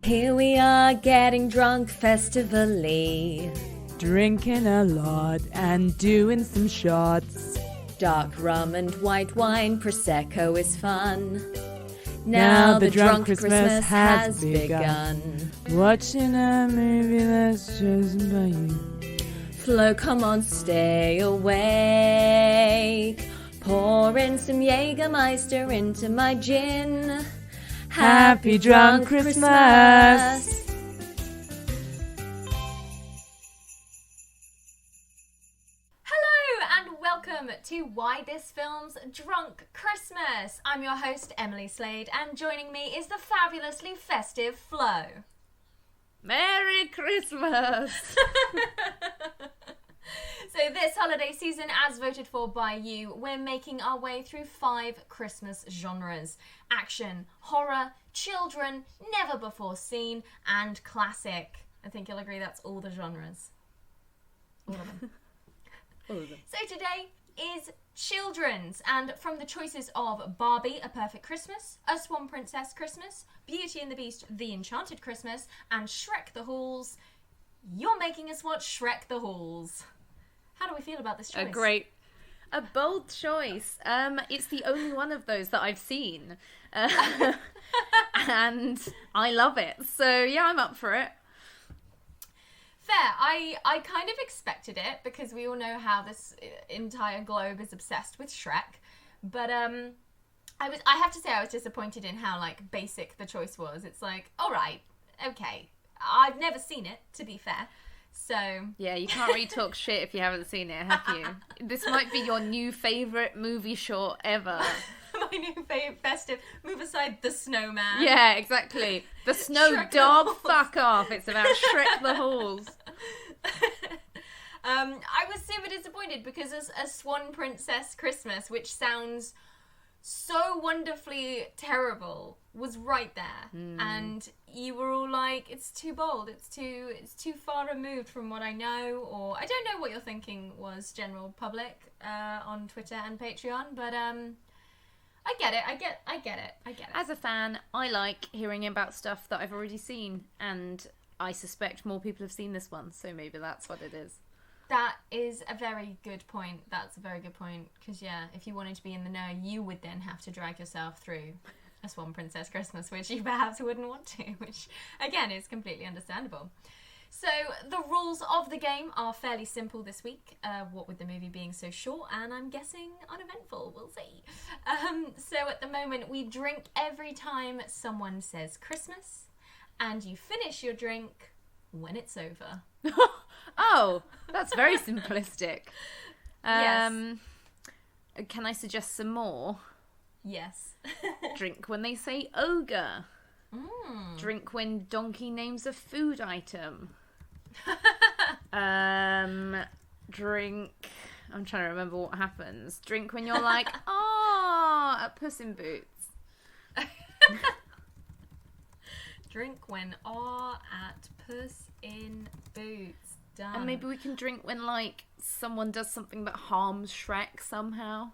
Here we are getting drunk festively, drinking a lot and doing some shots. Dark rum and white wine, Prosecco is fun. Now the drunk Christmas has begun. Watching a movie that's chosen by you. Flo, come on, stay awake. Pour in some Jägermeister into my gin. Happy drunk Christmas! Hello and welcome to Why This Film's Drunk Christmas. I'm your host, Emily Slade, and joining me is the fabulously festive Flo. Merry Christmas! So this holiday season, as voted for by you, we're making our way through 5 Christmas genres. Action, horror, children, never before seen, and classic. I think you'll agree that's all the genres. All of them. All of them. So today is children's, and from the choices of Barbie, A Perfect Christmas, A Swan Princess Christmas, Beauty and the Beast, The Enchanted Christmas, and Shrek The Halls, you're making us watch Shrek The Halls. How do we feel about this choice? A bold choice. It's the only one of those that I've seen. And I love it. So yeah, I'm up for it. Fair. I kind of expected it because we all know how this entire globe is obsessed with Shrek. But I have to say I was disappointed in how basic the choice was. It's like, all right, okay. I've never seen it, to be fair. So yeah, you can't really talk shit if you haven't seen it, have you? This might be your new favourite movie short ever. My new favourite festive. Move aside the Snowman. Yeah, exactly. The Snow Shrek Dog, the Halls. fuck off. It's about Shrek the Halls. I was super disappointed because A Swan Princess Christmas, which sounds so wonderfully terrible, was right there. And you were all like, it's too bold, it's too far removed from what I know, or I don't know what your thinking was, general public, on Twitter and Patreon, but I get it. As a fan, I like hearing about stuff that I've already seen, and I suspect more people have seen this one, so maybe that's what it is. That is a very good point. That's a very good point. Because, yeah, if you wanted to be in the know, you would then have to drag yourself through A Swan Princess Christmas, which you perhaps wouldn't want to, which, again, is completely understandable. So, the rules of the game are fairly simple this week, what with the movie being so short, and I'm guessing uneventful. We'll see. So, at the moment, we drink every time someone says Christmas, and you finish your drink when it's over. Oh, that's very simplistic. Yes. Can I suggest some more? Yes. Drink when they say ogre. Mm. Drink when donkey names a food item. Drink... I'm trying to remember what happens. Drink when you're like, oh, at Puss in Boots. Drink when at Puss in Boots. Done. And maybe we can drink when, someone does something that harms Shrek somehow.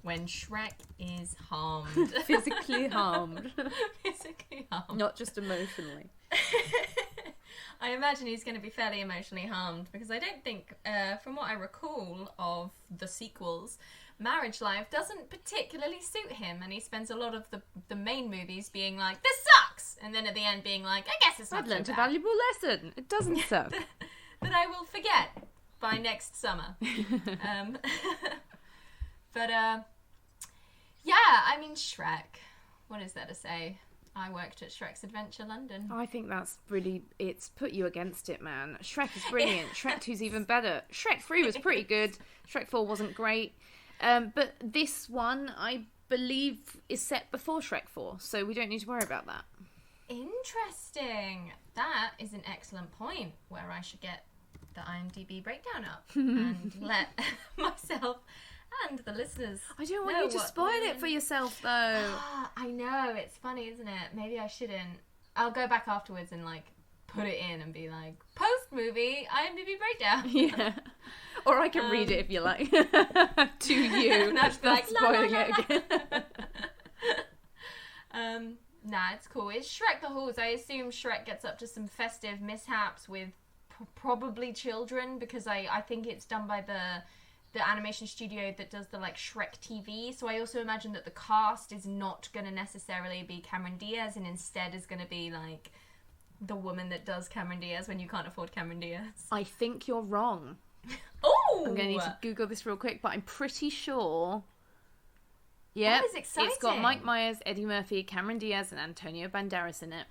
When Shrek is harmed. Physically harmed. Physically harmed. Not just emotionally. I imagine he's going to be fairly emotionally harmed because I don't think, from what I recall of the sequels, marriage life doesn't particularly suit him, and he spends a lot of the main movies being like, this sucks! And then at the end being like, I guess it's not I've learned so a bad. valuable lesson. It doesn't suck. That I will forget by next summer. But, yeah, I mean, Shrek. What is there to say? I worked at Shrek's Adventure London. I think that's really... It's put you against it, man. Shrek is brilliant. Shrek 2's even better. Shrek 3 was pretty good. Shrek 4 wasn't great. But this one, I believe, is set before Shrek 4, so we don't need to worry about that. Interesting. That is an excellent point where I should get the IMDb breakdown up and let myself and the listeners I don't want know you to what spoil we're it in. for yourself, though. I know, it's funny, isn't it? Maybe I shouldn't. I'll go back afterwards and put it in and be like, post-movie IMDb breakdown. Yeah. Or I can read it if you like. To you. And I'd be like, la, la, spoiling la, it la. again. Nah, it's cool. It's Shrek the Halls. I assume Shrek gets up to some festive mishaps with probably children, because I think it's done by the animation studio that does the like Shrek TV. So I also imagine that the cast is not going to necessarily be Cameron Diaz, and instead is going to be like the woman that does Cameron Diaz when you can't afford Cameron Diaz. I think you're wrong. Oh! I'm going to need to Google this real quick, but I'm pretty sure. Yeah, That is exciting. It's got Mike Myers, Eddie Murphy, Cameron Diaz, and Antonio Banderas in it.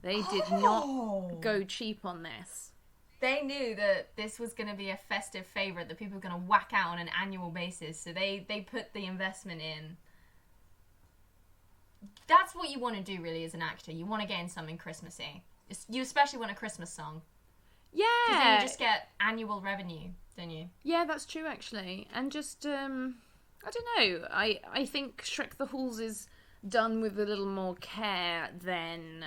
They did not go cheap on this. They knew that this was going to be a festive favourite that people were going to whack out on an annual basis, so they put the investment in. That's what you want to do, really, as an actor. You want to get in something Christmassy. You especially want a Christmas song. Yeah. Because then you just get annual revenue, don't you? Yeah, that's true, actually. And just, I don't know. I think Shrek the Halls is done with a little more care than,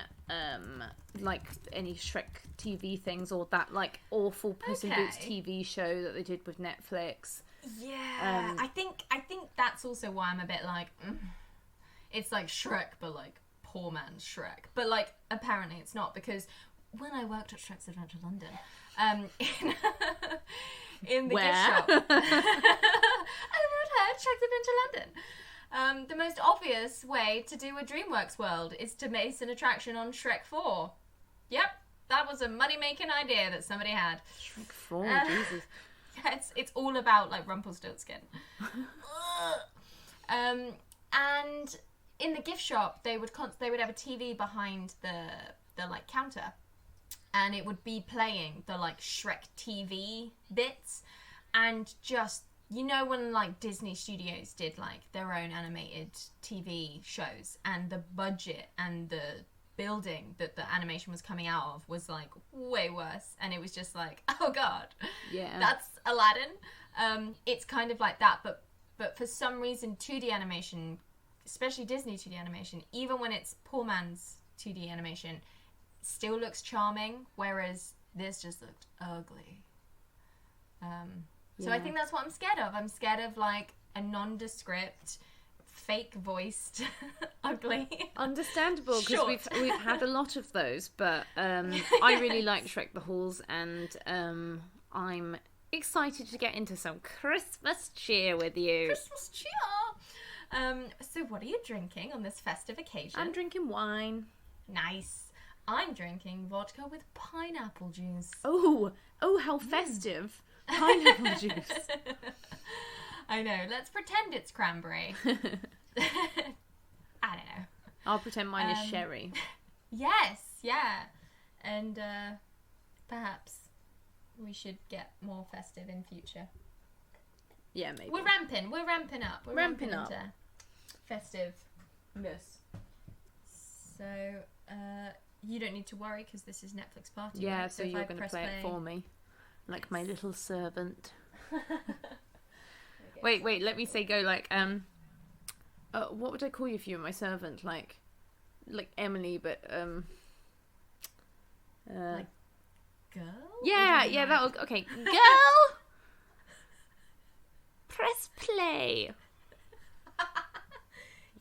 like, any Shrek TV things, or that, like, awful Puss in Boots TV show that they did with Netflix. Yeah. I think that's also why I'm a bit like, it's like Shrek, but, like, poor man's Shrek. But, like, apparently it's not, because when I worked at Shrek's Adventure London, in the gift shop, I worked at Shrek's Adventure London. The most obvious way to do a DreamWorks world is to base an attraction on Shrek 4. Yep, that was a money-making idea that somebody had. Shrek 4, Jesus. Yeah, it's all about, like, Rumpelstiltskin. And in the gift shop, they would have a TV behind the like counter, and it would be playing the like Shrek TV bits, and just, you know, when like Disney Studios did like their own animated TV shows, and the budget and the building that the animation was coming out of was like way worse, and it was just like, oh god, Yeah. that's Aladdin. It's kind of like that, but for some reason 2D animation, especially Disney 2D animation, even when it's poor man's 2D animation, still looks charming, whereas this just looked ugly. So I think that's what I'm scared of. I'm scared of like a nondescript, fake voiced, ugly. Understandable, because we've had a lot of those, but I really like Shrek the Halls, and I'm excited to get into some Christmas cheer with you. Christmas cheer! So what are you drinking on this festive occasion? I'm drinking wine. Nice. I'm drinking vodka with pineapple juice. Oh, how festive. Pineapple juice. I know. Let's pretend it's cranberry. I don't know. I'll pretend mine is sherry. Yes, yeah. And perhaps we should get more festive in future. Yeah, maybe. We're ramping up. We're ramping up. Into festiveness. So, you don't need to worry, because this is Netflix party. Yeah, right? so you're going to play it for me. Like my little servant. Okay. Wait, let me say go like, what would I call you if you were my servant? Like Emily, but, like, girl? Yeah, that'll, okay. Girl! Press play.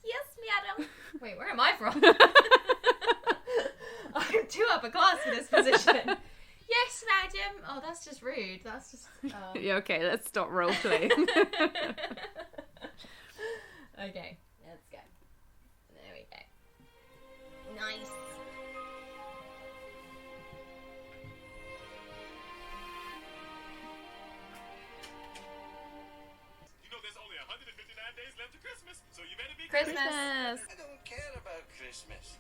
Yes, madam. Wait, where am I from? I'm too upper class for this position. Yes, madam. Oh, that's just rude. That's just... Oh. Yeah, okay, let's stop role playing. Okay, let's go. There we go. Nice. There's only 159 days left to Christmas, so you better be Christmas. I don't care about Christmas.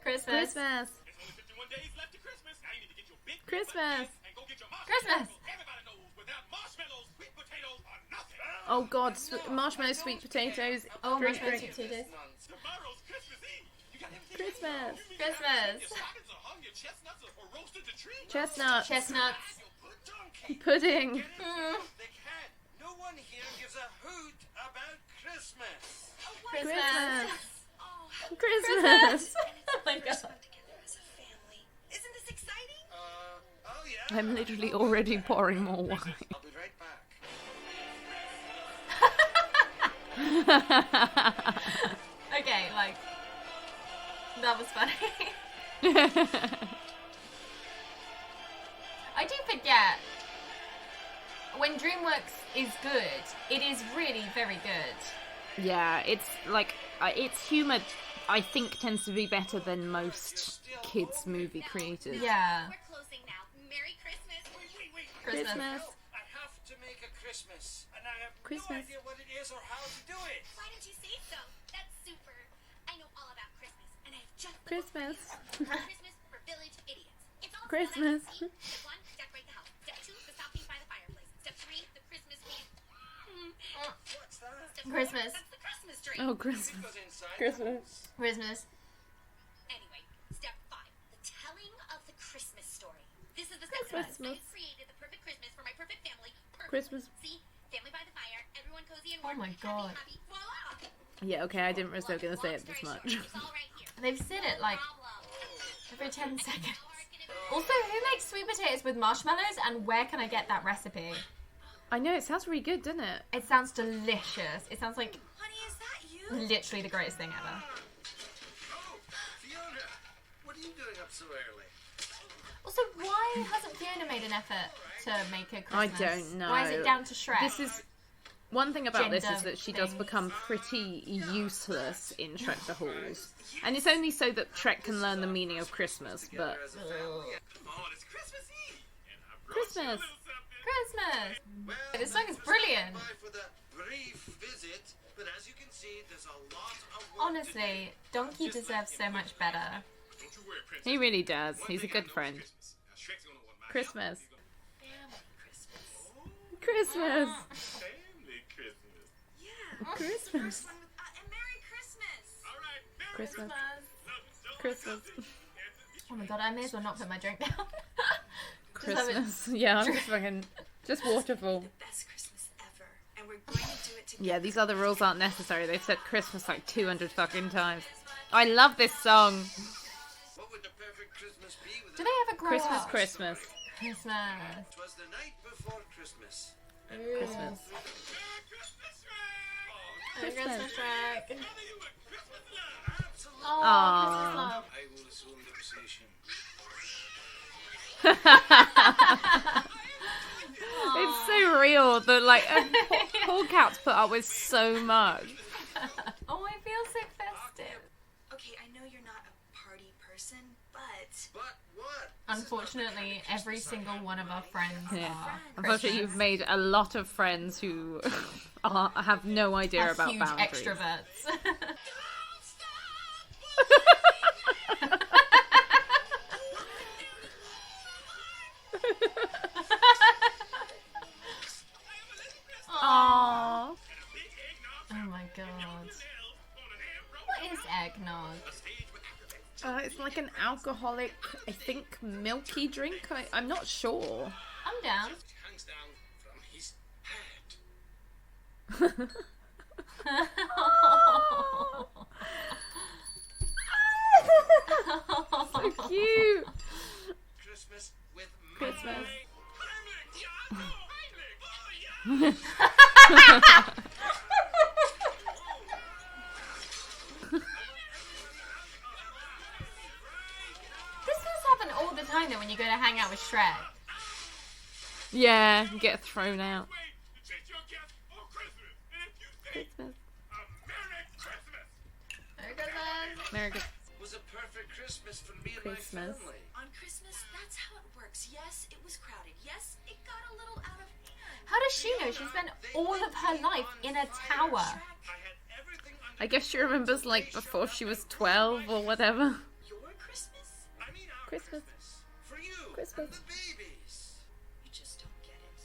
Christmas. Christmas. There's only 51 days left to Christmas. Now you need to get your big Christmas. and go get your Christmas. Everybody knows without marshmallows, sweet potatoes are nothing. Oh god, marshmallow, sweet potatoes. Oh, drink, marshmallow, drink. sweet potatoes. Tomorrow's Christmas Eve. You got everything. Christmas. Christmas. Your stockings are hung, your chestnuts are roasted to tree. Chestnuts. Chestnuts. Your pudding. Pudding. They can. No one here gives a hoot about Christmas. Christmas. Christmas. Oh my god. Together as a family. Isn't this exciting? Oh yeah. I'm literally already pouring more wine. I'll be right back. Okay, like, That was funny. I do forget, when DreamWorks is good, it is really very good. Yeah, it's like, its humour, I think, tends to be better than most kids' movie creators. Yeah. We're closing now. Merry Christmas. Wait. Christmas. I have to make a Christmas, and I have Christmas. no idea what it is or how to do it. Why didn't you say so? That's super. I know all about Christmas, and I have just the Christmas. Christmas for village idiots. It's all Christmas. Step 1, decorate the house. Step 2, the stocking by the fireplace. Step 3, the Christmas tree. What's that? Step 4, Christmas. that's the Christmas tree. Oh, It Christmas. goes inside. Christmas. Anyway, step 5, the telling of the Christmas story. This is the step I created the perfect Christmas for my perfect family. Perfect. Christmas. See, family by the fire, everyone cozy and Oh warm. my God. Happy, voila! Yeah, okay, I didn't realize they were going to say it this Long much. story short, it's all right here. They've said it like Problem. every 10 seconds. Also, who makes sweet potatoes with marshmallows, and where can I get that recipe? I know, it sounds really good, doesn't it? It sounds delicious. It sounds like Honey, is that you? literally the greatest thing ever. Oh, Fiona, what are you doing up so early? Also, why hasn't Fiona made an effort to make a I Christmas? don't know. Why is it down to Shrek? This is... One thing about this Gender is that she does things. become pretty useless in Shrek The Halls. And it's only so that Shrek can learn the meaning of Christmas, but... As a family. Oh, it's Christmas Eve. Christmas! Christmas! Well, This song is that was brilliant. goodbye for the brief visit, but as you can see, there's a lot of work to Honestly, Donkey deserves so much better. He really does. He's a good friend. Christmas. Christmas! Christmas! And Merry Christmas. Christmas. Christmas. Oh my god, I may as well not put my drink down. Just have it- Christmas. Yeah, I'm just fucking... Just waterfall. Best Christmas ever. And we're going to do it together. Yeah, these other rules aren't necessary. They've said Christmas like 200 fucking times. I love this song. What would the perfect Christmas be with Do they ever grow Christmas, up? Christmas. Christmas. It was the night before Christmas. Christmas. Christmas Shrek. Absolutely. Oh, Aw. Christmas love. I will assume the position. It's so real that, like, Paul Cat's put up with so much. Oh, I feel so festive. Okay, I know you're not a party person, but But what? Unfortunately, every single one of our friends Yeah. are. Unfortunately, you've made a lot of friends who have no idea about huge boundaries. extroverts. Aww. Oh my god. What is eggnog? It's like an alcoholic, I think, milky drink. I'm not sure. I'm down. Hangs down from his head. So cute. Christmas with Christmas. This does happen all the time though when you go to hang out with Shrek. Yeah, get thrown out. Christmas. Merry Christmas. Merry Christmas. Was a perfect Christmas for me and Christmas. my family. on Christmas, that's how it works. Yes, it was crowded. Yes, it got a little out of hand. How does she know? She spent all of her life in a tower. I had everything under I guess she remembers, like, before she was 12 or whatever. Your Christmas? I mean our Christmas. For you. Christmas. And the babies. You just don't get it.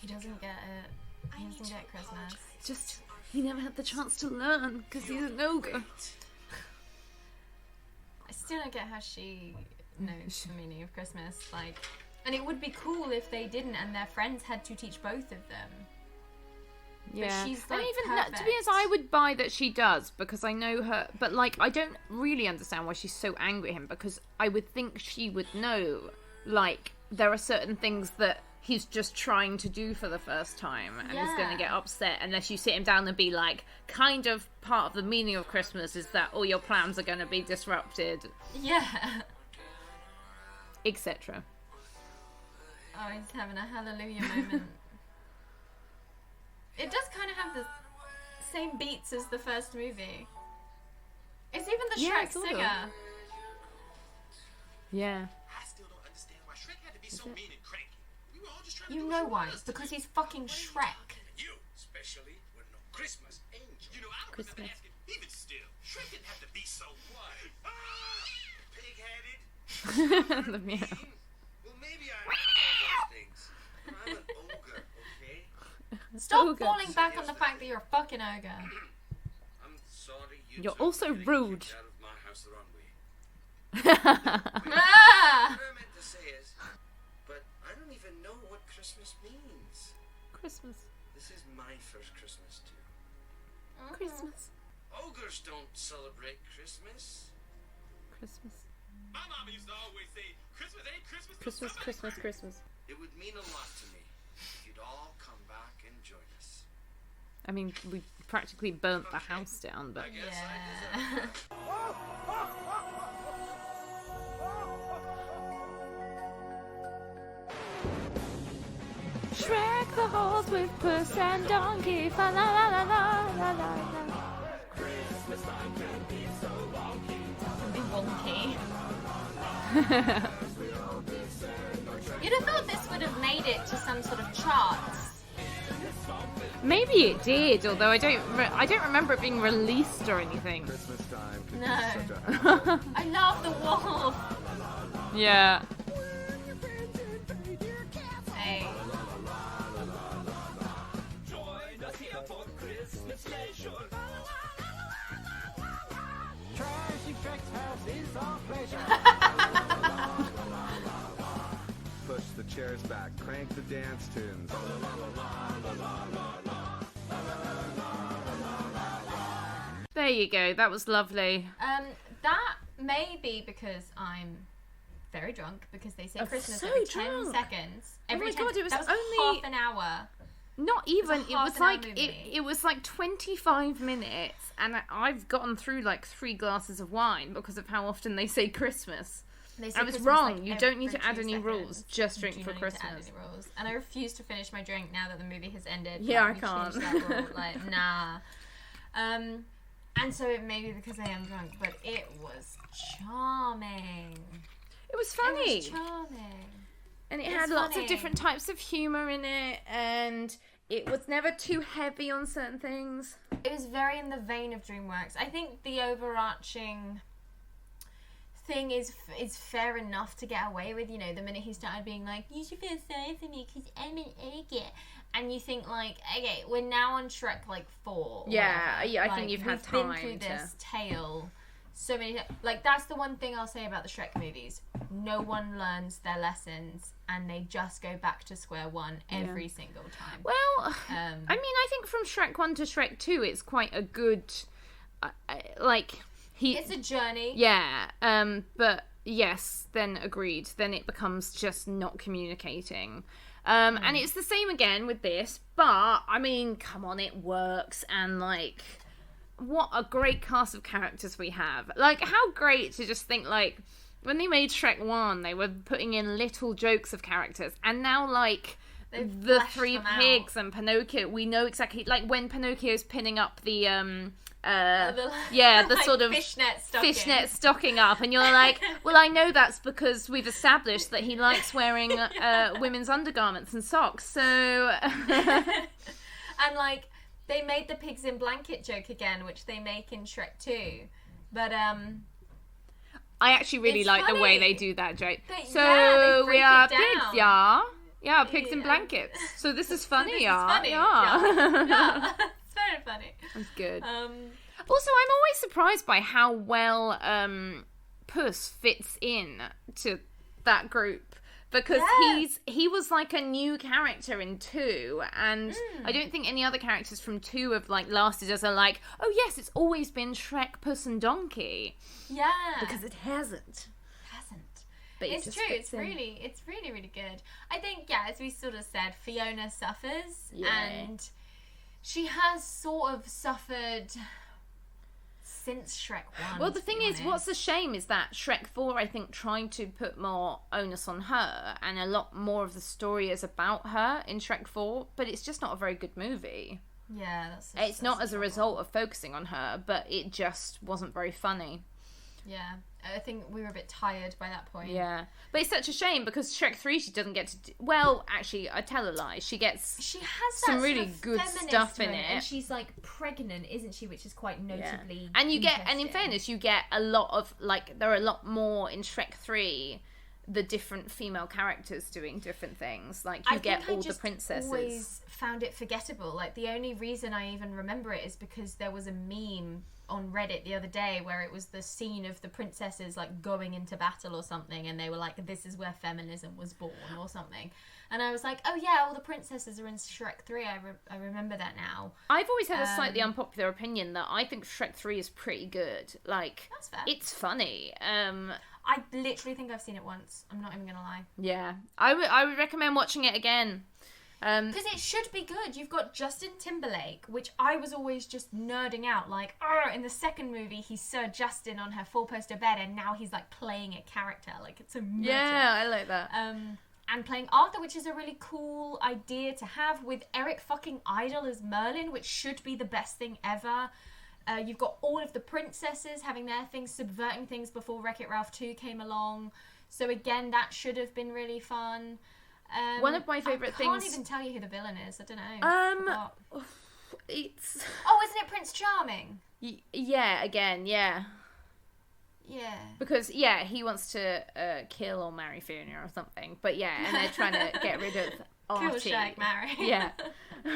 He doesn't get it. He doesn't get Christmas. Just, he never had the chance to learn because he's an ogre. I still don't get how she knows the meaning of Christmas. Like, and it would be cool if they didn't and their friends had to teach both of them. Yeah, she's, and like, even that, to be perfect. honest, I would buy that she does because I know her. But like, I don't really understand why she's so angry at him because I would think she would know. Like, there are certain things that he's just trying to do for the first time, and he's going to get upset unless you sit him down and be like, kind of part of the meaning of Christmas is that all your plans are going to be disrupted. Yeah. Etc. Oh, he's having a hallelujah moment. It does kind of have the same beats as the first movie. It's even the Shrek singer. Yeah. I still don't understand why Shrek had to be so mean and cranky. We were all just trying to You do know our why? best. It's because he's fucking Shrek. You, especially, were no Christmas angel. You know, I don't remember asking, even still, Shrek didn't have to be so what? Pig-headed? The meow. Well, maybe I'm all those things. But I'm an ogre, okay? Stop Ogre. falling back on the fact that you're a fucking ogre. I'm sorry you You're two also are getting rude. kicked out of my house the wrong way. Ah! What I meant to say is, but I don't even know what Christmas means. Christmas. This is my first Christmas too. Christmas. Ogres don't celebrate Christmas. Christmas. My mama used to always say, Christmas ain't Christmas. till Christmas, somebody Christmas, Christmas. It would mean a lot to me if you'd all come back and join us. I mean, we practically burnt the house down, but... Yes, Yeah. Shrek the Halls with Puss and Donkey, fa la la la la la la la. Be wonky. You'd have thought this would have made it to some sort of charts. Maybe it did, although I don't remember it being released or anything. No. I love the wolf. Yeah. Hey. Push the chairs back, crank the dance tunes. There you go. That was lovely. That may be because I'm very drunk, because they say Oh, Christmas so every drunk. 10 seconds. Oh Every my 10 God, it was that was only- half an hour. Not even. It half was an hour like movie. it was like 25 minutes, and I've gotten through like 3 glasses of wine because of how often they say Christmas. They say I was Christmas, wrong. like, You don't need every to add 2 any seconds. rules. Just drink You for don't need to add Christmas. any rules. And I refuse to finish my drink now that the movie has ended. Yeah, Like, I we changed can't. that rule. Like, nah. And so it may be because I am drunk, but it was charming. It was funny. It was charming. And it It's had lots funny. of different types of humour in it, and it was never too heavy on certain things. It was very in the vein of DreamWorks. I think the overarching thing is fair enough to get away with. You know, the minute he started being like, "You should feel sorry for me because I'm an idiot," and you think like, okay, we're now on Shrek like 4. or Yeah, whatever. yeah, I Like, think you've had we've been time through to- this tale so many. Like, that's the one thing I'll say about the Shrek movies. No one learns their lessons, and they just go back to square one every single time. Well, I mean, I think from Shrek 1 to Shrek 2, it's quite a good, like, It's a journey. Yeah, but yes, then agreed. Then it becomes just not communicating. And it's the same again with this, but, I mean, come on, it works, and, like, what a great cast of characters we have. Like, how great to just think, like, when they made Shrek 1, they were putting in little jokes of characters, and now, like, They've the fleshed 3 them out. pigs and Pinocchio, we know exactly, like, when Pinocchio's pinning up the, The, the like, sort of fishnet stocking up, and you're like, well, I know that's because we've established that he likes wearing women's undergarments and socks, so... And like, they made the pigs in blanket joke again, which they make in Shrek 2. But I actually really It's like the way funny. they do that joke. They- So yeah, they we break are it pigs, down. yeah. Yeah, pigs in Yeah. blankets. So this is funny, this is yeah. funny. Yeah. Yeah. It's very funny. That's good. Also, I'm always surprised by how well Puss fits in to that group, because Yeah. he was like a new character in 2, and I don't think any other characters from 2 have like lasted as a like, oh yes, it's always been Shrek, Puss and Donkey, yeah. because it hasn't. But it It's just true. fits It's in. really, really good. I think, as we sort of said, Fiona suffers, Yeah. and she has sort of suffered since Shrek 1. Well, the to thing be is, what's honest. a shame is that Shrek 4, I think, tried to put more onus on her, and a lot more of the story is about her in Shrek 4, but it's just not a very good movie. Yeah, It's not as a result of focusing on her, but it just wasn't very funny. Yeah, I think we were a bit tired by that point. Yeah. But it's such a shame, because Shrek 3, she doesn't get to do... Well, actually, I tell a lie. She gets... She has some that really sort of good feminist stuff in moment, it. and she's like pregnant, isn't she? Which is quite notably. And you get, and in interesting. fairness, you get a lot of, like, there are a lot more in Shrek 3, the different female characters doing different things. Like, you get all the princesses. I always found it forgettable. Like, the only reason I even remember it is because there was a meme on Reddit the other day where it was the scene of the princesses like going into battle or something, and they were like, this is where feminism was born or something. And I was like, oh yeah, all the princesses are in Shrek 3. I remember that now. I've always had a slightly unpopular opinion that I think Shrek 3 is pretty good. Like, That's fair. it's funny. I literally think I've seen it once. I'm not even gonna lie. Yeah. I would recommend watching it again. Because it should be good. You've got Justin Timberlake, which I was always just nerding out. Like, oh, in the second movie, he's Sir Justin on her four-poster bed, and now he's like playing a character. Like, it's a murder. Yeah, I like that. And playing Arthur, which is a really cool idea to have, with Eric fucking Idle as Merlin, which should be the best thing ever. You've got all of the princesses having their things, subverting things before Wreck-It Ralph 2 came along. So again, that should have been really fun. One of my favourite things... I can't even tell you who the villain is. I don't know. It's... Oh, isn't it Prince Charming? Yeah, again, yeah. Yeah. Because, yeah, he wants to kill or marry Fiona or something. But, yeah, and they're trying to get rid of Artie. Kill, shag, marry. Yeah.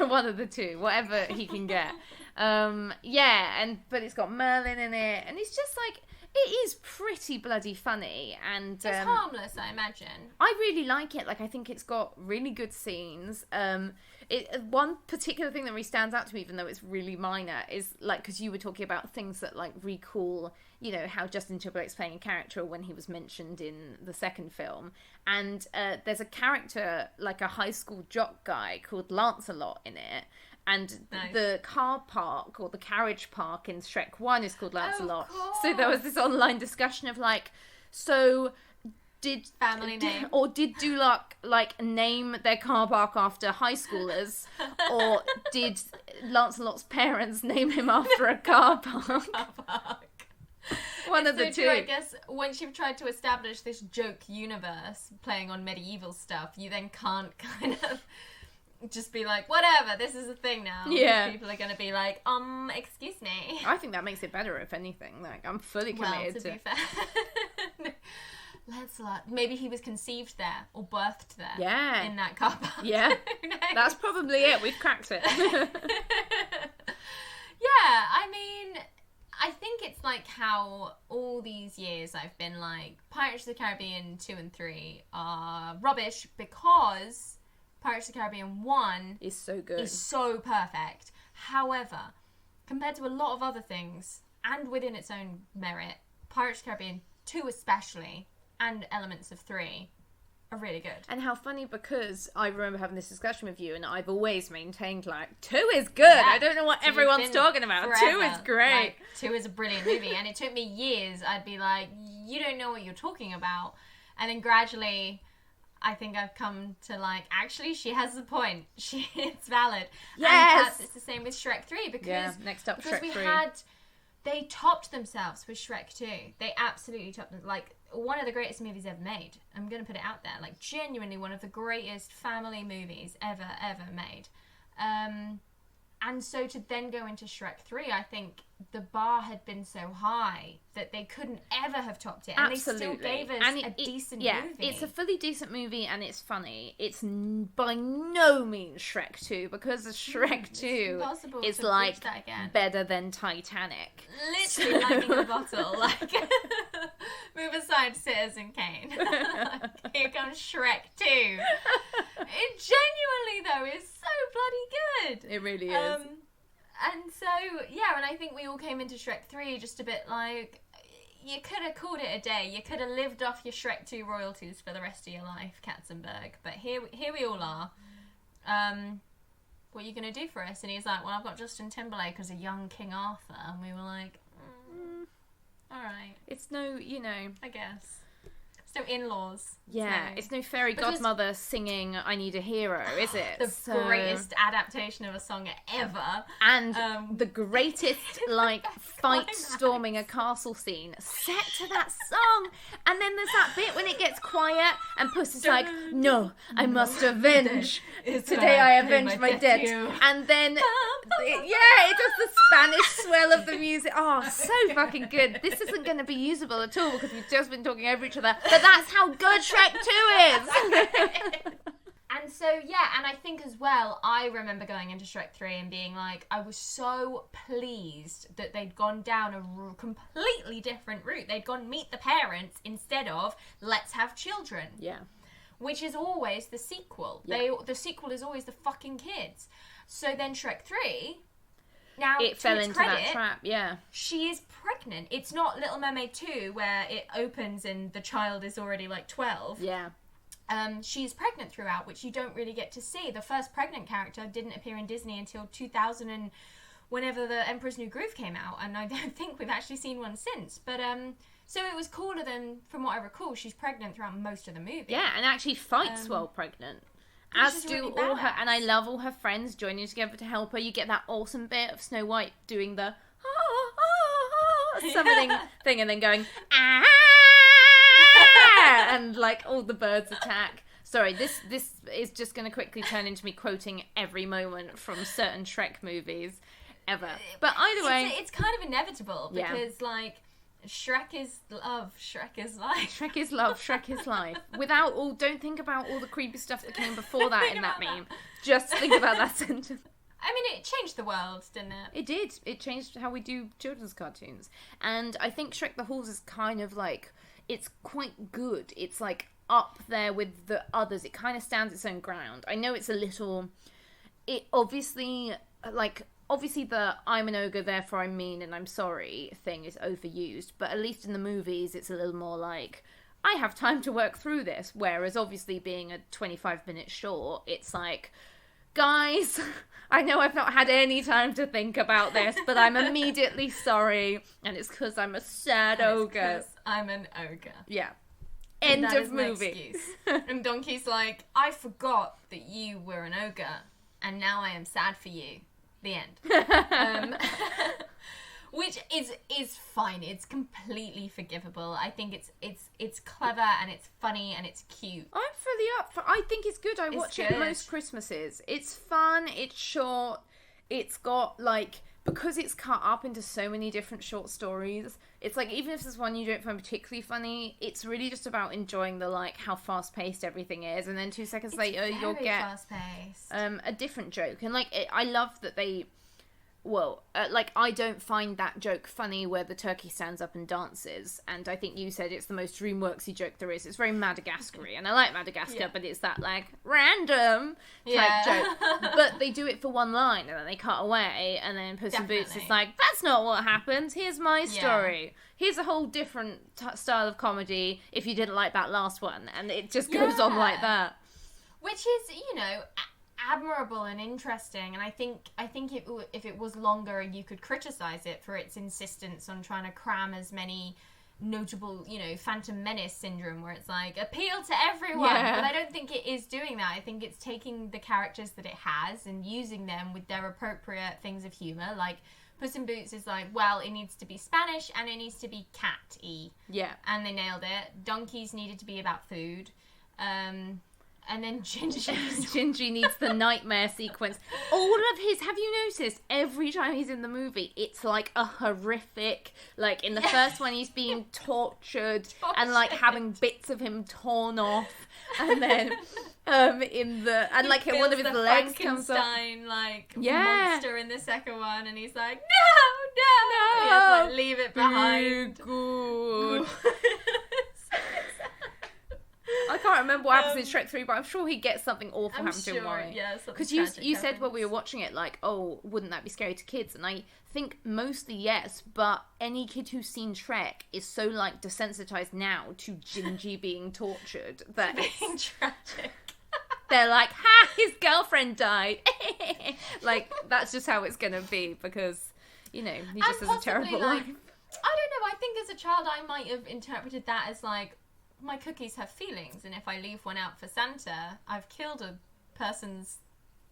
One of the two. Whatever he can get. Yeah, but it's got Merlin in it. And it's just like... It is pretty bloody funny, and It's harmless, I imagine. I really like it. Like, I think it's got really good scenes. One particular thing that really stands out to me, even though it's really minor, is like, because you were talking about things that like recall, you know, how Justin Timberlake's playing a character when he was mentioned in the second film, and there's a character like a high school jock guy called Lancelot in it. And Nice. The car park, or the carriage park in Shrek 1 is called Lancelot. course. So there was this online discussion of like, so did... Family name. Or did Dulac, like, name their car park after high schoolers? Or did Lancelot's parents name him after a car park? One of the two. True, I guess once you've tried to establish this joke universe playing on medieval stuff, you then can't kind of... just be like, whatever, this is a thing now. Yeah. People are going to be like, excuse me. I think that makes it better, if anything. Like, I'm fully committed Well, to be fair. Lancelot. Maybe he was conceived there or birthed there. Yeah. In that car park. Yeah. Who knows? That's probably it. We've cracked it. Yeah, I mean, I think it's like how all these years I've been like, Pirates of the Caribbean 2 and 3 are rubbish because Pirates of the Caribbean 1 It's so good. is so perfect. However, compared to a lot of other things, and within its own merit, Pirates of the Caribbean 2 especially, and elements of 3, are really good. And how funny, because I remember having this discussion with you, and I've always maintained, like, 2 is good. Yeah. I don't know what So you've everyone's been talking about. 2 forever, is great. Like, 2 is a brilliant movie, and it took me years. I'd be like, you don't know what you're talking about. And then gradually, I think I've come to like, actually, she has a point. It's valid. Yes! And perhaps it's the same with Shrek 3, because, Yeah, next up, because Shrek we 3. they topped themselves with Shrek 2. They absolutely topped them. Like, one of the greatest movies ever made. I'm going to put it out there. Like, genuinely one of the greatest family movies ever made. And so to then go into Shrek 3, I think the bar had been so high that they couldn't ever have topped it. And Absolutely. they still gave us And a decent yeah, movie. it's a fully decent movie, and it's funny. It's by no means Shrek 2, because Shrek 2 impossible is to like reach that again. better than Titanic. Literally lightning in a bottle. Like, move aside, Citizen Kane. Like, here comes Shrek 2. It genuinely, though, is so bloody good. It really is. And so, yeah, and I think we all came into Shrek 3 just a bit like, you could have called it a day. You could have lived off your Shrek 2 royalties for the rest of your life, Katzenberg. But here we all are. What are you going to do for us? And he's like, well, I've got Justin Timberlake as a young King Arthur. And we were like, all right. It's no, you know... I guess. It's no in-laws. Yeah, it's no fairy godmother singing I Need a Hero, is it? The greatest adaptation of a song ever. And the greatest, like, fight storming a castle scene set to that song. And then there's that bit when it gets quiet and Puss is like, no, I must avenge. Today I avenge my debt. And then, it does the Spanish swell of the music. Oh, so fucking good. This isn't going to be usable at all because we've just been talking over each other. But that's how good Shrek 2 is. And so, and I think as well, I remember going into Shrek 3 and being like, I was so pleased that they'd gone down a completely different route. They'd gone meet the parents instead of let's have children. Yeah. Which is always the sequel. Yeah. The sequel is always the fucking kids. So then Shrek 3... Now, it fell into that trap, yeah. She is pregnant. It's not Little Mermaid 2 where it opens and the child is already like 12. Yeah. She is pregnant throughout, which you don't really get to see. The first pregnant character didn't appear in Disney until 2000 and whenever The Emperor's New Groove came out, and I don't think we've actually seen one since. But so it was cooler than, from what I recall, she's pregnant throughout most of the movie. Yeah, and actually fights while pregnant. As do really all her, badass. and I love all her friends joining together to help her. You get that awesome bit of Snow White doing the summoning thing and then going and like all the birds attack. Sorry, this is just going to quickly turn into me quoting every moment from certain Shrek movies ever. But either way, it's kind of inevitable because like Shrek is love, Shrek is life. Shrek is love, Shrek is life. Don't think about all the creepy stuff that came before that in that meme. Just think about that sentence. I mean, it changed the world, didn't it? It did. It changed how we do children's cartoons. And I think Shrek the Halls is kind of like, it's quite good. It's like up there with the others. It kind of stands its own ground. I know it's a little, obviously the I'm an ogre, therefore I'm mean and I'm sorry thing is overused, but at least in the movies it's a little more like, I have time to work through this, whereas obviously being a 25-minute short, it's like, guys, I know I've not had any time to think about this, but I'm immediately sorry, and it's because I'm a sad ogre. I'm an ogre. Yeah. End that of is my movie. excuse. And Donkey's like, I forgot that you were an ogre, and now I am sad for you. The end. Which is fine. It's completely forgivable. I think it's clever and it's funny and it's cute. I'm fully up for. I think it's good. I watch it most Christmases. It's fun. It's short. It's got like, because it's cut up into so many different short stories. It's like, even if there's one you don't find particularly funny, it's really just about enjoying the like how fast paced everything is, and then 2 seconds later you'll get fast-paced. A different joke. And like I love that they. Well, like, I don't find that joke funny where the turkey stands up and dances, and I think you said it's the most DreamWorksy joke there is. It's very Madagascar-y, and I like Madagascar, but it's that, like, random type joke. But they do it for one line, and then they cut away, and then Puss in Boots is like, that's not what happened, here's my story. Here's a whole different style of comedy if you didn't like that last one, and it just goes on like that. Which is, admirable and interesting, and I think if it was longer, you could criticize it for its insistence on trying to cram as many notable, Phantom Menace syndrome, where it's like appeal to everyone. But I don't think it is doing that. I think it's taking the characters that it has and using them with their appropriate things of humor. Like Puss in Boots is like, well, it needs to be Spanish and it needs to be cat-y. Yeah, and they nailed it. Donkeys needed to be about food. And then Gingy needs the nightmare sequence. All of his, have you noticed, every time he's in the movie, it's like a horrific, like in the first one he's being tortured and like having bits of him torn off. And then and like one of his legs comes off. Monster in the second one, and he's like, no. He has, like, leave it behind. Good. I can't remember what happens in Shrek 3, but I'm sure he gets something awful I'm happen to him. sure, yeah, Because you said when we were watching it, like, oh, wouldn't that be scary to kids? And I think mostly yes, but any kid who's seen Shrek is so, like, desensitized now to Gingy being tortured that being tragic. They're like, ha, his girlfriend died. Like, that's just how it's going to be because, you know, he just has a terrible life. I don't know, I think as a child I might have interpreted that as like, my cookies have feelings, and if I leave one out for Santa, I've killed a person's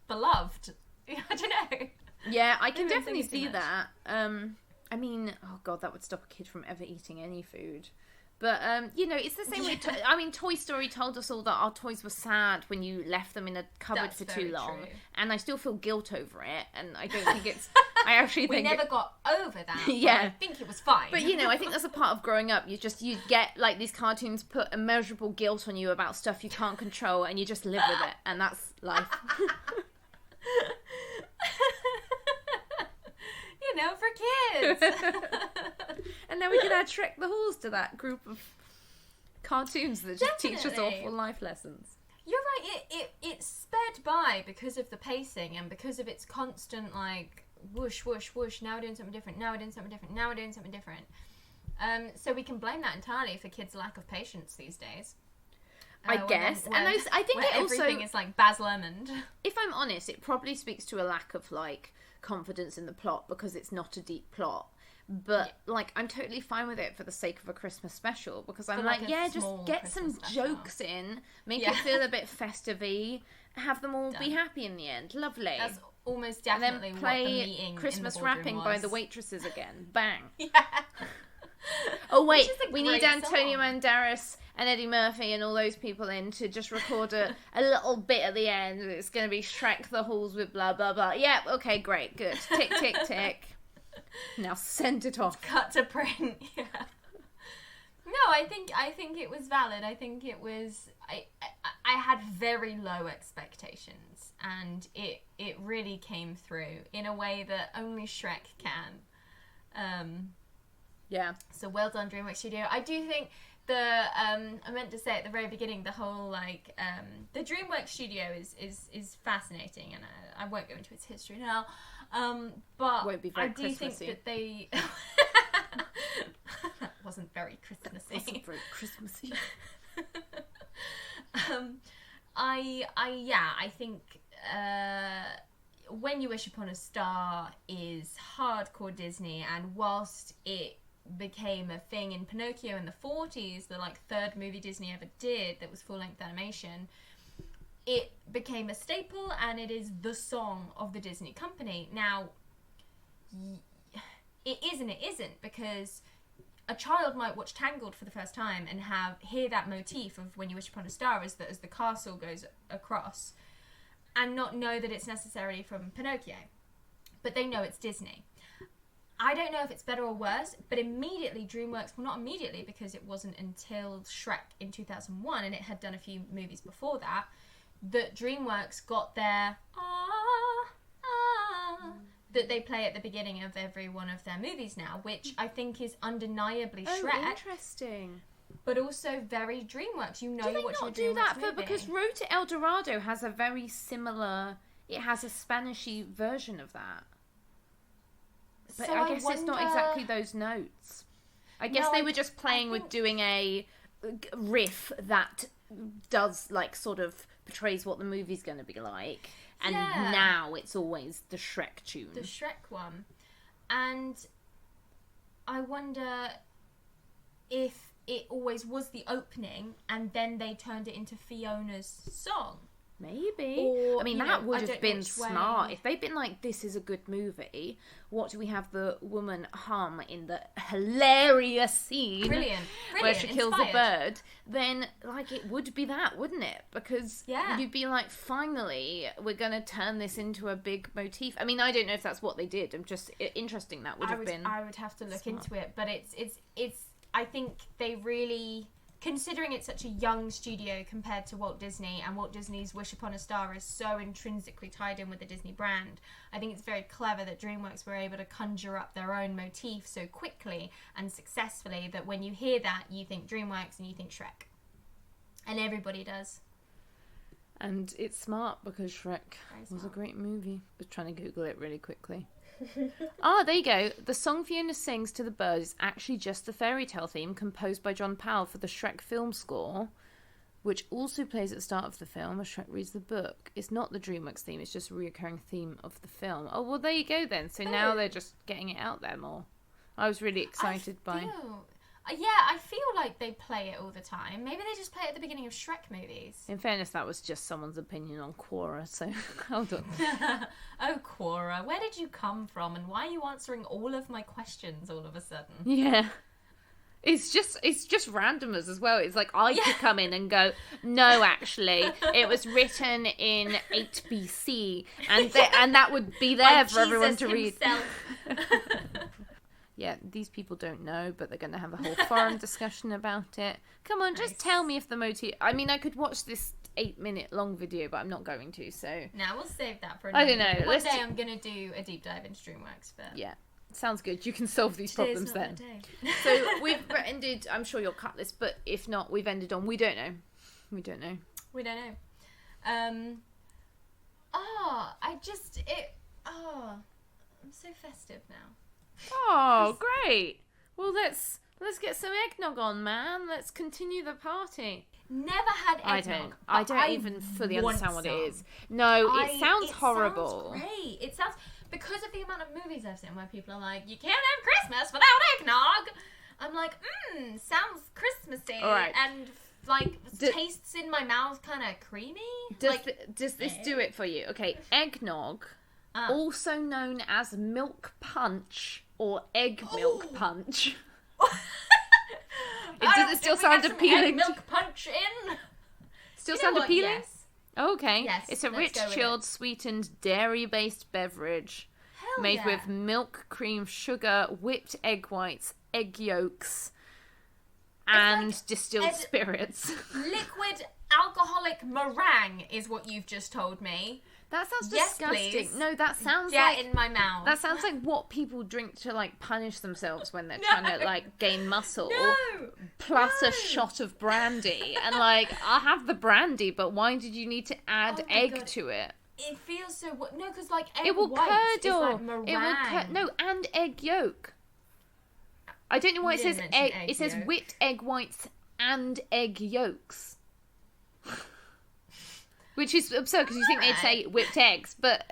beloved. I don't know. Yeah, I can definitely see that. I mean, oh god, that would stop a kid from ever eating any food. But, you know, it's the same way... I mean, Toy Story told us all that our toys were sad when you left them in a cupboard for too long. True. And I still feel guilt over it. And I don't think it's... I actually think... We never got over that. Yeah. I think it was fine. But, you know, I think that's a part of growing up. You get, like, these cartoons put immeasurable guilt on you about stuff you can't control, and you just live with it. And that's life. You know, for kids. And then we can add Shrek the Halls to that group of cartoons that just teach us awful life lessons. You're right, it sped by because of the pacing and because of its constant, like, whoosh, whoosh, whoosh, now we're doing something different, now we're doing something different, now we're doing something different. So we can blame that entirely for kids' lack of patience these days. I guess. And I think it also... everything is like Baz Luhrmann. If I'm honest, it probably speaks to a lack of, like, confidence in the plot because it's not a deep plot. But, like, I'm totally fine with it for the sake of a Christmas special because I'm like, yeah, just get Christmas some special. Jokes in, make it feel a bit festive-y, have them all be happy in the end. Lovely. That's almost definitely and then what the play meeting Christmas in the boardroom rapping was. by the waitresses again. Bang. Yeah. Oh, wait, Which is a we need great Antonio song. Banderas and Eddie Murphy and all those people in to just record a little bit at the end. It's going to be Shrek the Halls with blah, blah, blah. Yeah, okay, great, good. Tick, tick, tick. Now send it off. Cut to print. Yeah. No, I think it was valid. I think it was... I had very low expectations, and it really came through in a way that only Shrek can. Yeah. So well done, DreamWorks Studio. I do think I meant to say at the very beginning, the whole, like, the DreamWorks Studio is fascinating, and I won't go into its history now. But won't be very I do Christmassy. think that they... That wasn't very Christmassy. Wasn't very Christmassy. I think When You Wish Upon a Star is hardcore Disney, and whilst it became a thing in Pinocchio in the 40s, the, like, third movie Disney ever did that was full-length animation, it became a staple, and it is the song of the Disney company. Now, it is and it isn't, because a child might watch Tangled for the first time and hear that motif of When You Wish Upon a Star as the castle goes across, and not know that it's necessarily from Pinocchio. But they know it's Disney. I don't know if it's better or worse, but immediately DreamWorks, well, not immediately, because it wasn't until Shrek in 2001, and it had done a few movies before that DreamWorks got their that they play at the beginning of every one of their movies now, which I think is undeniably Shrek. Oh, interesting. But also very DreamWorks. You know, Do they you're watching not a do DreamWorks that movie. because Road to El Dorado has a very similar... It has a Spanishy version of that. But So I guess it's not wonder- exactly those notes. I guess No, they I- were just I playing with think- doing a riff that does, like, sort of portrays what the movie's going to be like. And Yeah. now it's always the Shrek tune. The Shrek one. And I wonder if it always was the opening and then they turned it into Fiona's song. Maybe. Or, I mean, you that know, would I have don't know been which smart. way. If they'd been like, this is a good movie, what do we have the woman hum in the hilarious scene Brilliant. where she kills the Inspired. bird, then, like, it would be that, wouldn't it? Because Yeah. you'd be like, finally, we're going to turn this into a big motif. I mean, I don't know if that's what they did. I'm just interesting that would have been. I would have to look smart. into it, but it's I think they really, considering it's such a young studio compared to Walt Disney, and Walt Disney's Wish Upon a Star is so intrinsically tied in with the Disney brand, I think it's very clever that DreamWorks were able to conjure up their own motif so quickly and successfully that when you hear that, you think DreamWorks and you think Shrek. And everybody does. And it's smart because Shrek was a smart. great movie. I was trying to Google it really quickly. There you go. The song Fiona sings to the bird is actually just the fairy tale theme composed by John Powell for the Shrek film score, which also plays at the start of the film as Shrek reads the book. It's not the DreamWorks theme, it's just a recurring theme of the film. Oh, well, there you go then. So now they're just getting it out there more. I was really excited by... I feel like they play it all the time. Maybe they just play it at the beginning of Shrek movies. In fairness, that was just someone's opinion on Quora, so hold on. Oh, Quora, where did you come from, and why are you answering all of my questions all of a sudden? Yeah. It's just randomers as well. It's like I could come in and go, no, actually, it was written in 8 BC, and that would be there for everyone to read. Yeah, these people don't know, but they're going to have a whole forum discussion about it. Come on, just tell me if the motif... I mean, I could watch this 8-minute long video, but I'm not going to, so... Now we'll save that for I don't know. One day I'm going to do a deep dive into DreamWorks, but... Yeah, sounds good. You can solve these problems then. So we've ended... I'm sure you'll cut this, but if not, we've ended on... We don't know. We don't know. We don't know. I'm so festive now. Oh, great. Well, let's get some eggnog on, man. Let's continue the party. Never had eggnog. I don't even fully understand what it is. No, it sounds horrible. Sounds great. It sounds... Because of the amount of movies I've seen where people are like, you can't have Christmas without eggnog. I'm like, sounds Christmassy. All right. And, tastes in my mouth kind of creamy. Does this do it for you? Okay, eggnog, also known as milk punch or egg milk punch. Does it still sound appealing? Milk punch in. Still sound appealing? Yes. Okay. Yes, It's a let's rich, go with chilled, sweetened, dairy-based beverage made with milk, cream, sugar, whipped egg whites, egg yolks, and distilled spirits. Liquid alcoholic meringue is what you've just told me. That sounds Yes, disgusting. please. No, that sounds Get like... in my mouth. That sounds like what people drink to, punish themselves when they're trying to, gain muscle. No! Plus a shot of brandy. And, I'll have the brandy, but why did you need to add egg to it? It feels so... No, because, egg It will white curdle. is like meringue. No, and egg yolk. I don't know why it says egg. It says yolk. whipped egg whites and egg yolks. Which is absurd because you think they'd say whipped eggs, but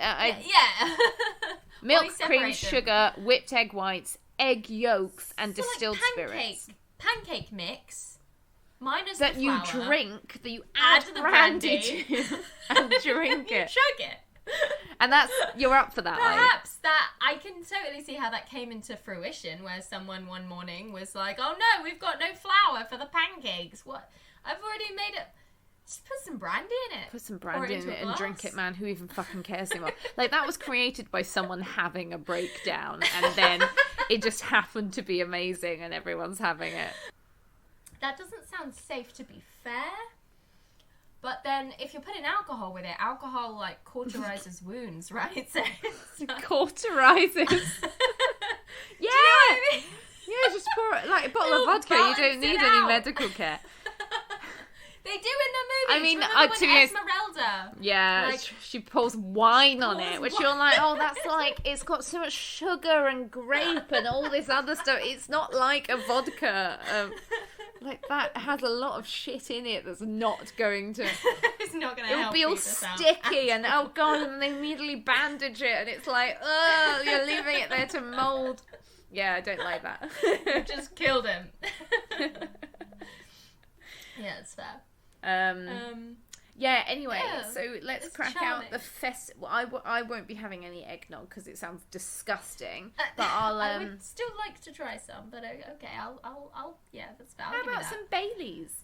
milk, cream, sugar, whipped egg whites, egg yolks, and distilled spirits. Pancake mix, minus that the you flour, drink, that you add the brandy brandy. to, and drink you it, chug it. And you're up for that. Perhaps that I can totally see how that came into fruition, where someone one morning was like, "Oh no, we've got no flour for the pancakes. What? I've already made it." Just put some brandy in it. Put some brandy in it and drink glass. it, man. Who even fucking cares anymore? That was created by someone having a breakdown, and then it just happened to be amazing, and everyone's having it. That doesn't sound safe, to be fair. But then, if you're putting alcohol with it, alcohol cauterizes wounds, right? So Cauterizes. Yeah. Yeah, just pour a bottle of vodka. You don't need any medical care. They do in the movie. I mean, remember to be when honest, Esmeralda. Yeah, she pours wine on it, which you're like, oh, that's it's got so much sugar and grape and all this other stuff. It's not like a vodka. That has a lot of shit in it that's not going to... It's not going to help. It'll be all sticky and, oh God, and they immediately bandage it and it's like, oh, you're leaving it there to mould. Yeah, I don't like that. Just killed him. Yeah, it's fair. Yeah, anyway, yeah, so let's crack out the festive... Well, I won't be having any eggnog because it sounds disgusting, but I'll... I would still like to try some, but okay, I'll yeah, that's fair. How about some Baileys?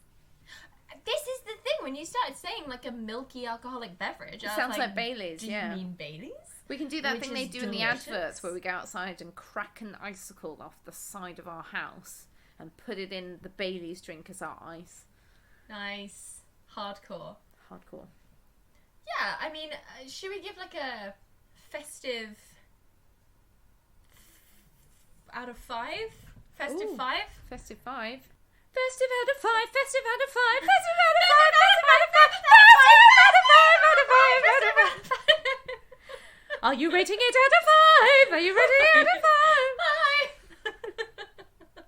This is the thing, when you started saying a milky alcoholic beverage, It sounds like Baileys, do you mean Baileys? We can do that Which thing they is do in the delicious. adverts where we go outside and crack an icicle off the side of our house and put it in the Baileys drink as our ice. Nice. Hardcore. Yeah, I mean, should we give a festive out of 5? Festive 5? Festive 5. Festive out of 5, festive out of 5, festive out of 5, festive out of 5, festive out of 5, out of 5, out of 5. Are you rating it out of 5? Are you rating it out of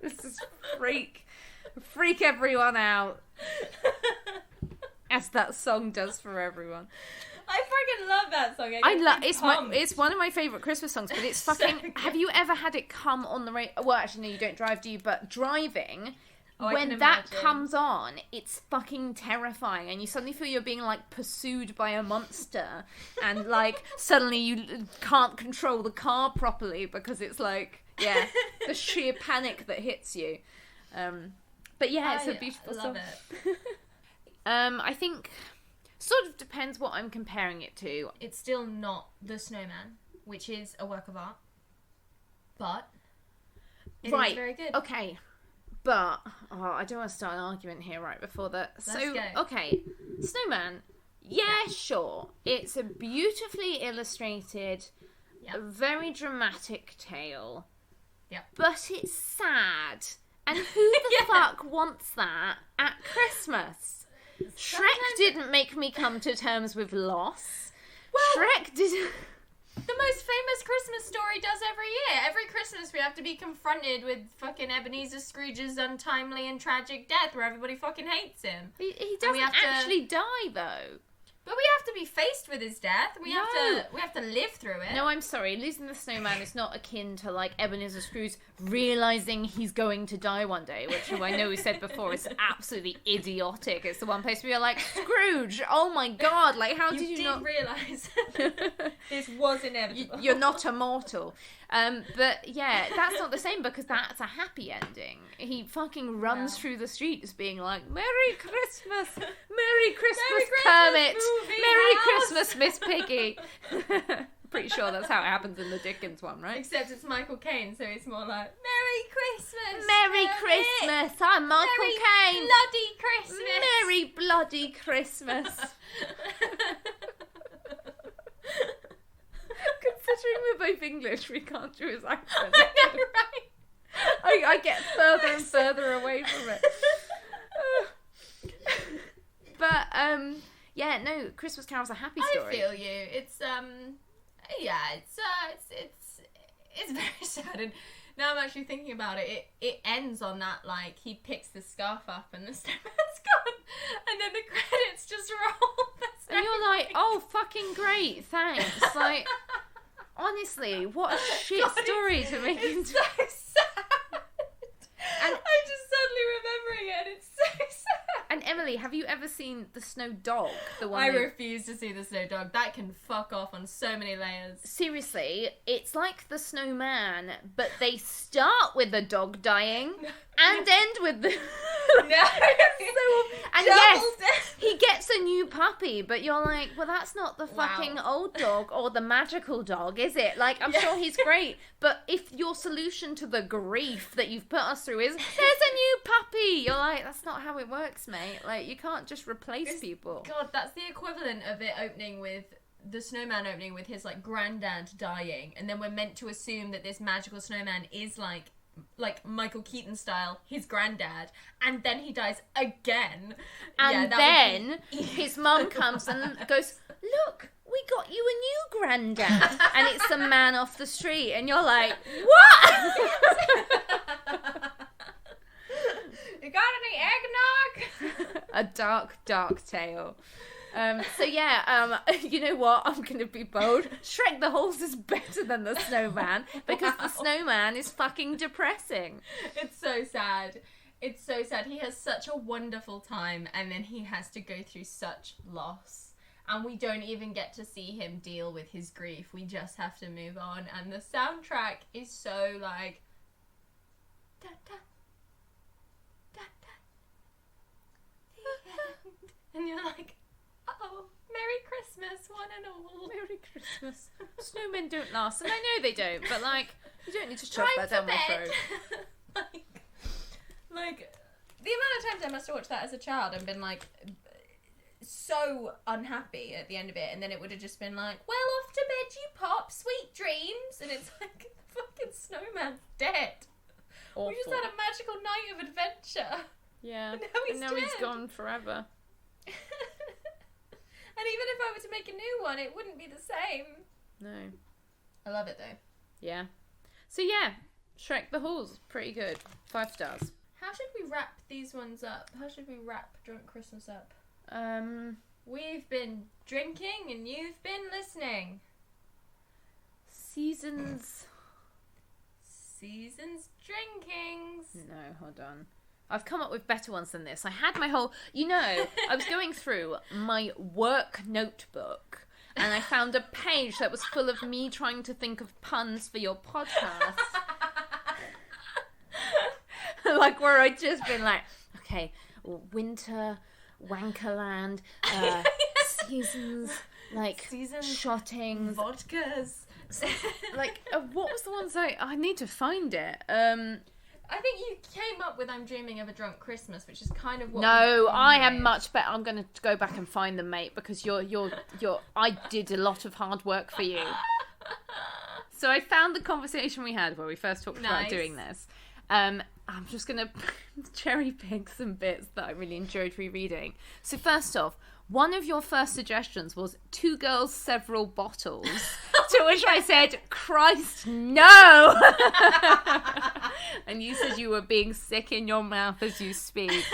5? This is freak everyone out, as that song does for everyone. I freaking love that song. It's one of my favourite Christmas songs, but it's fucking... So have you ever had it come on the radio? Well, actually, no, you don't drive, do you? But driving... I when can that imagine. comes on, it's fucking terrifying, and you suddenly feel you're being like pursued by a monster, and like suddenly you can't control the car properly because it's like, yeah, the sheer panic that hits you. But yeah, it's a beautiful love song. it. I think sort of depends what I'm comparing it to. It's still not The Snowman, which is a work of art, but it is very good. Okay. But, I don't want to start an argument here right before that. Let's go. Okay, Snowman, yeah, sure. It's a beautifully illustrated, Yep. a very dramatic tale. Yep. But it's sad. And who the fuck wants that at Christmas? Shrek didn't make me come to terms with loss. Shrek didn't... The most famous Christmas story does every year. Every Christmas we have to be confronted with fucking Ebenezer Scrooge's untimely and tragic death where everybody fucking hates him. He And we doesn't have to- actually die, though. But we have to be faced with his death. We have to live through it. No, I'm sorry. Losing the snowman is not akin to like Ebenezer Scrooge realizing he's going to die one day, which I know we said before is absolutely idiotic. It's the one place where you're like, Scrooge, oh my god, like how did you not realise this was inevitable? You're not immortal. But yeah, that's not the same because that's a happy ending. He fucking runs through the streets being like, Merry Christmas, Merry Christmas, Kermit, Merry Christmas, Miss Piggy. Pretty sure that's how it happens in the Dickens one, right? Except it's Michael Caine, so it's more like Merry Christmas, Merry Kermit. Christmas, I'm Michael Merry Caine. bloody Christmas. Merry bloody Christmas. Considering we're both English, we can't do his accent. I know, right? I get further and further away from it. But yeah, no, Christmas Carol's a happy story. I feel you. It's yeah, it's very sad. And now I'm actually thinking about it. It ends on that, like, he picks the scarf up and the snowman's gone, and then the credits just roll. And you're like, oh, fucking great, thanks. Like, honestly, what a shit story to make It's into. so sad. And- I'm just suddenly remembering it. And it's so sad. And Emily, have you ever seen The Snow Dog? The one I they- refuse to see the snow dog. That can fuck off on so many layers. Seriously, it's like The Snowman, but they start with the dog dying and end with the... No. And Double yes, death. he gets a new puppy, but you're like, well, that's not the Wow. fucking old dog or the magical dog, is it? Like, I'm sure he's great, but if your solution to the grief that you've put us through is, there's a new puppy, you're like, that's not how it works, mate. Like, you can't just replace people. God, that's the equivalent of it opening with the snowman opening with his like granddad dying, and then we're meant to assume that this magical snowman is like Michael Keaton style, his granddad, and then he dies again. And that then would be- his mum comes and goes, look, we got you a new granddad. And it's the man off the street. And you're like, what? You got any eggnog? A dark, dark tale. So yeah, you know what? I'm going to be bold. Shrek the Halls is better than the Snowman because the Snowman is fucking depressing. It's so sad. It's so sad. He has such a wonderful time, and then he has to go through such loss. And we don't even get to see him deal with his grief. We just have to move on. And the soundtrack is so like... Da, da, da, da, the end. And you're like, oh, Merry Christmas, one and all. Merry Christmas. Snowmen don't last, and I know they don't, but like, you don't need to shove Time that for down my bed. throat. like, the amount of times I must have watched that as a child and been like, so unhappy at the end of it, and then it would have just been like, well, off to bed you pop, sweet dreams, and it's like, the fucking snowman's dead. We just Awful. had a magical night of adventure. Yeah. And now he's dead. gone forever. And even if I were to make a new one, it wouldn't be the same. No. I love it though. Yeah. So yeah, Shrek The Halls, pretty good. 5 stars. How should we wrap these ones up? How should we wrap Drunk Christmas up? We've been drinking and you've been listening. Seasons drinkings. No, hold on. I've come up with better ones than this. I had my whole... I was going through my work notebook and I found a page that was full of me trying to think of puns for your podcast. Like, where I'd just been like, okay, winter, Wankerland, seasons, shottings. Vodkas. What was the ones I need to find it. I think you came up with I'm Dreaming of a Drunk Christmas, which is kind of what... No, I am much better. I'm going to go back and find them, mate, because I did a lot of hard work for you. So I found the conversation we had where we first talked about doing this. I'm just going to cherry pick some bits that I really enjoyed rereading. So first off, one of your first suggestions was 2 girls, several bottles. To which I said, Christ, no! And you said you were being sick in your mouth as you speak.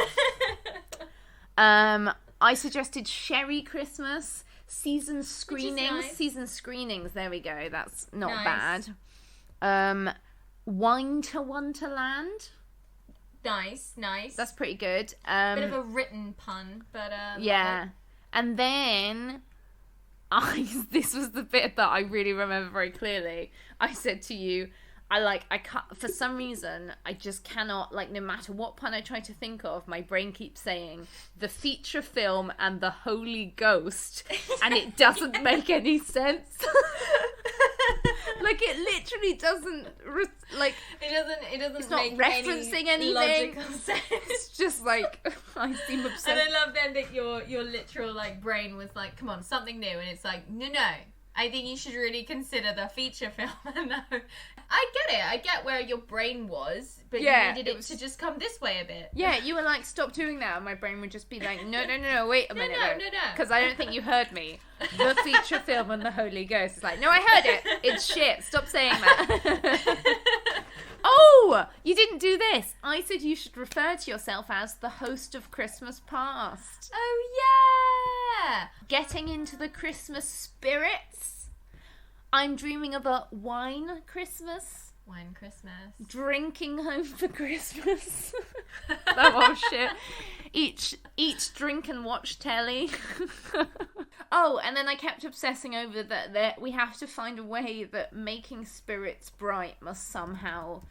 I suggested Sherry Christmas, season screenings. Nice. Season screenings, there we go. That's not bad. Wine to Wonderland. Nice. That's pretty good. Bit of a written pun, but yeah. And then this was the bit that I really remember very clearly. I said to you, I can't, for some reason, I just cannot, no matter what pun I try to think of, my brain keeps saying the feature film and the Holy Ghost, and it doesn't make any sense. It literally doesn't, it doesn't it's not make referencing any anything. logical sense. It's just I seem obsessed. And I love then that your literal brain was like, come on, something new, and it's like, no, I think you should really consider the feature film. And I get it. I get where your brain was, but you needed it to just come this way a bit. Yeah, you were like, stop doing that, and my brain would just be like, no, wait a minute. No. Because I don't think you heard me. The feature film and the Holy Ghost. It's like, no, I heard it. It's shit. Stop saying that. Oh, you didn't do this. I said you should refer to yourself as the host of Christmas Past. Oh, yeah. Getting into the Christmas spirits. I'm dreaming of a wine Christmas. Wine Christmas. Drinking home for Christmas. That whole shit. Each drink and watch telly. Oh, and then I kept obsessing over that we have to find a way that making spirits bright must somehow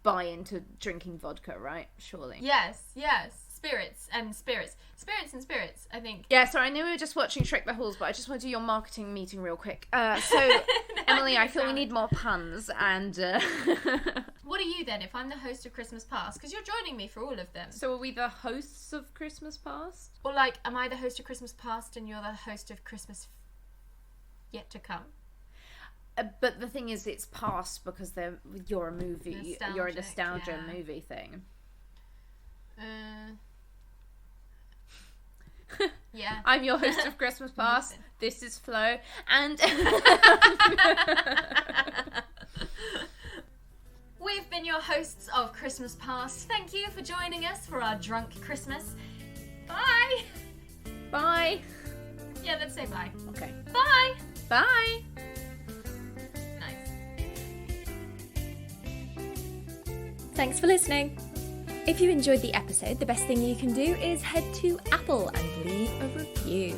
buy into drinking vodka, right? Surely. Yes. Spirits and spirits, I think. Yeah, sorry, I knew we were just watching Shrek The Halls, but I just want to do your marketing meeting real quick. So, Emily, I feel we need more puns, and... What are you then, if I'm the host of Christmas Past? Because you're joining me for all of them. So are we the hosts of Christmas Past? Or am I the host of Christmas Past and you're the host of Christmas Yet to Come? But the thing is, it's past because you're a movie. You're a nostalgia movie thing. Yeah. I'm your host of Christmas Past. This is Flo. And we've been your hosts of Christmas Past. Thank you for joining us for our Drunk Christmas. Bye. Bye. Yeah, let's say bye. Okay. Bye. Bye. Nice. Thanks for listening. If you enjoyed the episode, the best thing you can do is head to Apple and leave a review.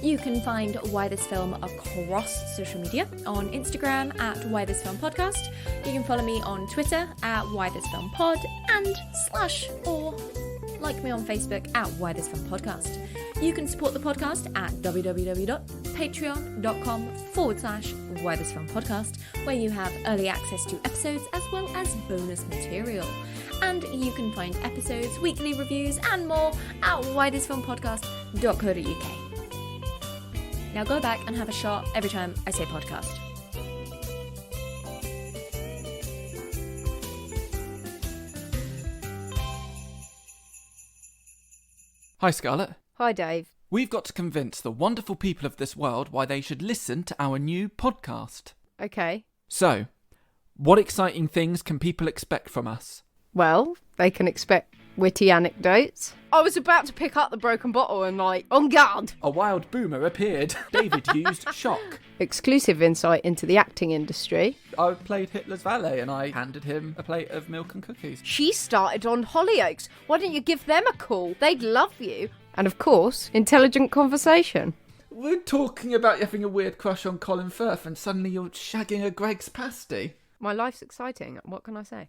You can find Why This Film across social media on Instagram at Why This Film Podcast. You can follow me on Twitter at Why This Film Pod and / or like me on Facebook at Why This Film Podcast. You can support the podcast at www.patreon.com/Why This Film Podcast, where you have early access to episodes as well as bonus material. And you can find episodes, weekly reviews, and more at whythisfilmpodcast.co.uk. Now go back and have a shot every time I say podcast. Hi, Scarlett. Hi, Dave. We've got to convince the wonderful people of this world why they should listen to our new podcast. Okay. So, what exciting things can people expect from us? Well, they can expect witty anecdotes. I was about to pick up the broken bottle and on guard! A wild boomer appeared. David used shock. Exclusive insight into the acting industry. I played Hitler's valet and I handed him a plate of milk and cookies. She started on Hollyoaks. Why don't you give them a call? They'd love you. And of course, intelligent conversation. We're talking about you having a weird crush on Colin Firth and suddenly you're shagging a Greg's pasty. My life's exciting. What can I say?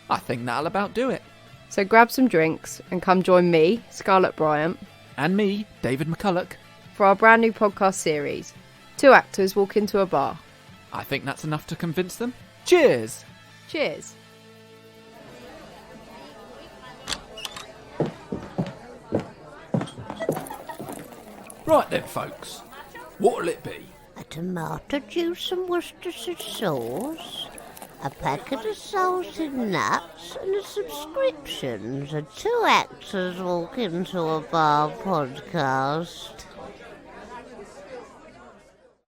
I think that'll about do it. So grab some drinks and come join me, Scarlett Bryant. And me, David McCulloch. For our brand new podcast series. 2 actors walk into a bar. I think that's enough to convince them. Cheers! Cheers. Right then, folks. What'll it be? A tomato juice and Worcestershire sauce, a packet of salted nuts, and a subscription to 2 actors walk into a bar podcast.